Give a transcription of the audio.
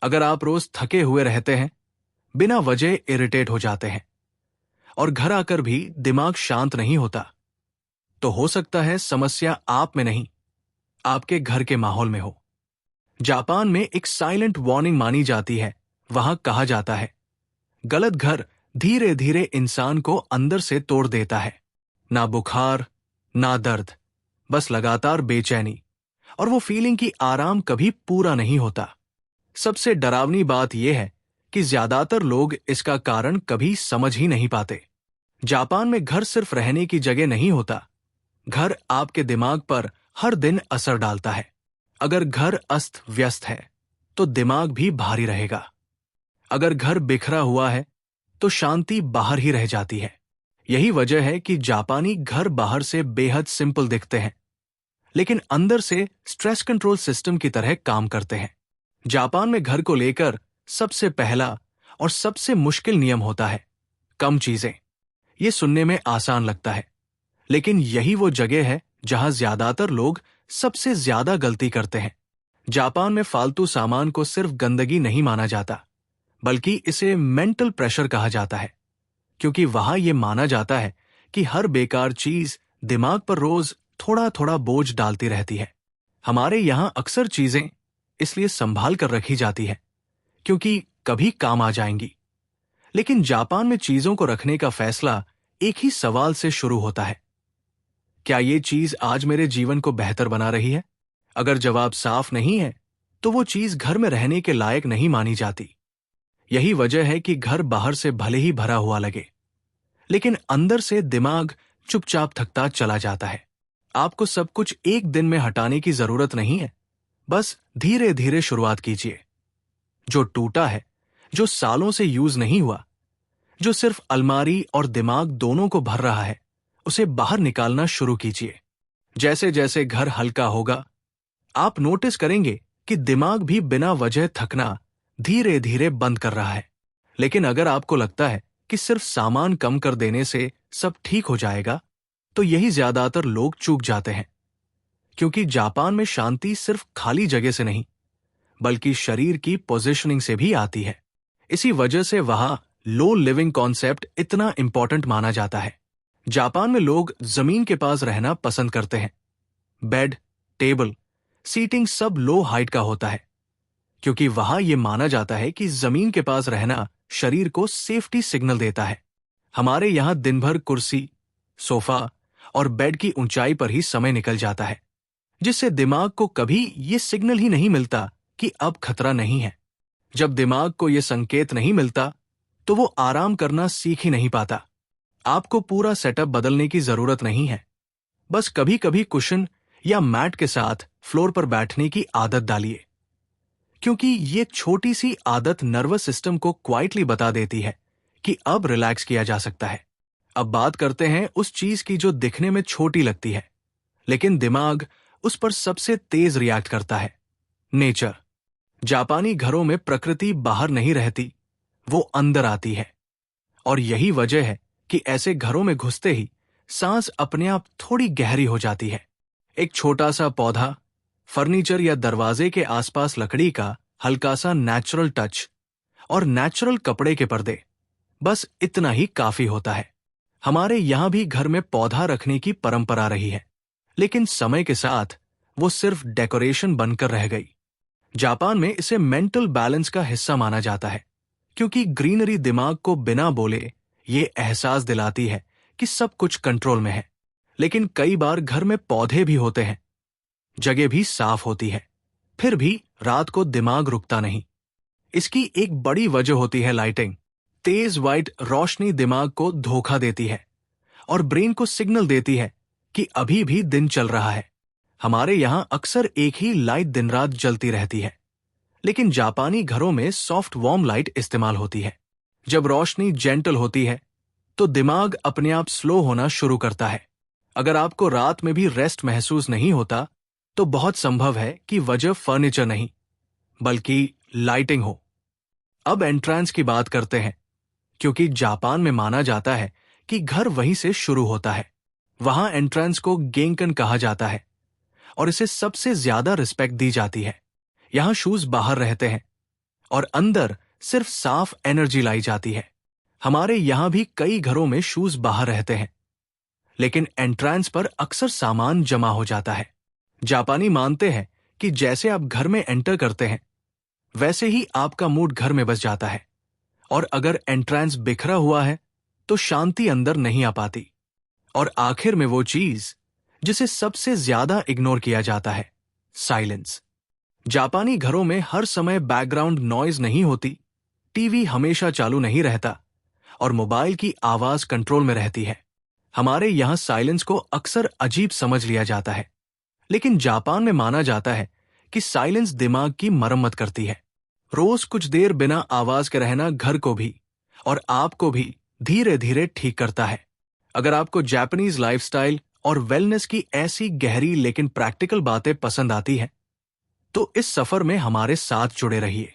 अगर आप रोज थके हुए रहते हैं, बिना वजह इरिटेट हो जाते हैं और घर आकर भी दिमाग शांत नहीं होता, तो हो सकता है समस्या आप में नहीं, आपके घर के माहौल में हो। जापान में एक साइलेंट वार्निंग मानी जाती है। वहां कहा जाता है, गलत घर धीरे धीरे इंसान को अंदर से तोड़ देता है। ना बुखार, ना दर्द, बस लगातार बेचैनी, और वो फीलिंग कि आराम कभी पूरा नहीं होता। सबसे डरावनी बात यह है कि ज्यादातर लोग इसका कारण कभी समझ ही नहीं पाते। जापान में घर सिर्फ रहने की जगह नहीं होता, घर आपके दिमाग पर हर दिन असर डालता है। अगर घर अस्त व्यस्त है तो दिमाग भी भारी रहेगा। अगर घर बिखरा हुआ है तो शांति बाहर ही रह जाती है। यही वजह है कि जापानी घर बाहर से बेहद सिंपल दिखते हैं, लेकिन अंदर से स्ट्रेस कंट्रोल सिस्टम की तरह काम करते हैं। जापान में घर को लेकर सबसे पहला और सबसे मुश्किल नियम होता है, कम चीजें। ये सुनने में आसान लगता है, लेकिन यही वो जगह है जहां ज्यादातर लोग सबसे ज्यादा गलती करते हैं। जापान में फालतू सामान को सिर्फ गंदगी नहीं माना जाता, बल्कि इसे मेंटल प्रेशर कहा जाता है, क्योंकि वहां यह माना जाता है कि हर बेकार चीज दिमाग पर रोज थोड़ा थोड़ा बोझ डालती रहती है। हमारे यहां अक्सर चीजें इसलिए संभाल कर रखी जाती है क्योंकि कभी काम आ जाएंगी, लेकिन जापान में चीजों को रखने का फैसला एक ही सवाल से शुरू होता है, क्या ये चीज आज मेरे जीवन को बेहतर बना रही है? अगर जवाब साफ नहीं है तो वो चीज घर में रहने के लायक नहीं मानी जाती। यही वजह है कि घर बाहर से भले ही भरा हुआ लगे, लेकिन अंदर से दिमाग चुपचाप थकता चला जाता है। आपको सब कुछ एक दिन में हटाने की जरूरत नहीं है, बस धीरे धीरे शुरुआत कीजिए। जो टूटा है, जो सालों से यूज नहीं हुआ, जो सिर्फ अलमारी और दिमाग दोनों को भर रहा है, उसे बाहर निकालना शुरू कीजिए। जैसे जैसे घर हल्का होगा, आप नोटिस करेंगे कि दिमाग भी बिना वजह थकना धीरे धीरे बंद कर रहा है। लेकिन अगर आपको लगता है कि सिर्फ सामान कम कर देने से सब ठीक हो जाएगा, तो यही ज्यादातर लोग चूक जाते हैं, क्योंकि जापान में शांति सिर्फ खाली जगह से नहीं, बल्कि शरीर की पोजीशनिंग से भी आती है। इसी वजह से वहां लो लिविंग कॉन्सेप्ट इतना इंपॉर्टेंट माना जाता है। जापान में लोग जमीन के पास रहना पसंद करते हैं। बेड, टेबल, सीटिंग सब लो हाइट का होता है, क्योंकि वहां यह माना जाता है कि जमीन के पास रहना शरीर को सेफ्टी सिग्नल देता है। हमारे यहां दिन भर कुर्सी, सोफा और बेड की ऊंचाई पर ही समय निकल जाता है, जिससे दिमाग को कभी यह सिग्नल ही नहीं मिलता कि अब खतरा नहीं है। जब दिमाग को यह संकेत नहीं मिलता, तो वो आराम करना सीख ही नहीं पाता। आपको पूरा सेटअप बदलने की जरूरत नहीं है, बस कभी कभी कुशन या मैट के साथ फ्लोर पर बैठने की आदत डालिए, क्योंकि ये छोटी सी आदत नर्वस सिस्टम को क्वाइटली बता देती है कि अब रिलैक्स किया जा सकता है। अब बात करते हैं उस चीज की जो दिखने में छोटी लगती है, लेकिन दिमाग उस पर सबसे तेज रिएक्ट करता है, नेचर। जापानी घरों में प्रकृति बाहर नहीं रहती, वो अंदर आती है। और यही वजह है कि ऐसे घरों में घुसते ही सांस अपने आप थोड़ी गहरी हो जाती है। एक छोटा सा पौधा, फर्नीचर या दरवाजे के आसपास लकड़ी का हल्का सा नेचुरल टच और नेचुरल कपड़े के पर्दे, बस इतना ही काफी होता है। हमारे यहां भी घर में पौधा रखने की परंपरा रही है, लेकिन समय के साथ वो सिर्फ डेकोरेशन बनकर रह गई। जापान में इसे मेंटल बैलेंस का हिस्सा माना जाता है, क्योंकि ग्रीनरी दिमाग को बिना बोले ये एहसास दिलाती है कि सब कुछ कंट्रोल में है। लेकिन कई बार घर में पौधे भी होते हैं, जगह भी साफ होती है, फिर भी रात को दिमाग रुकता नहीं। इसकी एक बड़ी वजह होती है लाइटिंग। तेज व्हाइट रोशनी दिमाग को धोखा देती है और ब्रेन को सिग्नल देती है कि अभी भी दिन चल रहा है। हमारे यहां अक्सर एक ही लाइट दिन रात जलती रहती है, लेकिन जापानी घरों में सॉफ्ट वार्म लाइट इस्तेमाल होती है। जब रोशनी जेंटल होती है तो दिमाग अपने आप स्लो होना शुरू करता है। अगर आपको रात में भी रेस्ट महसूस नहीं होता, तो बहुत संभव है कि वजह फर्नीचर नहीं, बल्कि लाइटिंग हो। अब एंट्रेंस की बात करते हैं, क्योंकि जापान में माना जाता है कि घर वहीं से शुरू होता है। वहां एंट्रेंस को गेंकन कहा जाता है और इसे सबसे ज्यादा रिस्पेक्ट दी जाती है। यहां शूज बाहर रहते हैं, और अंदर सिर्फ साफ एनर्जी लाई जाती है। हमारे यहां भी कई घरों में शूज बाहर रहते हैं, लेकिन एंट्रेंस पर अक्सर सामान जमा हो जाता है। जापानी मानते हैं कि जैसे आप घर में एंटर करते हैं, वैसे ही आपका मूड घर में बस जाता है, और अगर एंट्रेंस बिखरा हुआ है तो शांति अंदर नहीं आ पाती। और आखिर में वो चीज जिसे सबसे ज्यादा इग्नोर किया जाता है, साइलेंस। जापानी घरों में हर समय बैकग्राउंड नॉइज नहीं होती, टीवी हमेशा चालू नहीं रहता, और मोबाइल की आवाज कंट्रोल में रहती है। हमारे यहां साइलेंस को अक्सर अजीब समझ लिया जाता है, लेकिन जापान में माना जाता है कि साइलेंस दिमाग की मरम्मत करती है। रोज कुछ देर बिना आवाज के रहना घर को भी और आपको भी धीरे धीरे ठीक करता है। अगर आपको जापानीज लाइफस्टाइल और वेलनेस की ऐसी गहरी लेकिन प्रैक्टिकल बातें पसंद आती हैं, तो इस सफर में हमारे साथ जुड़े रहिए।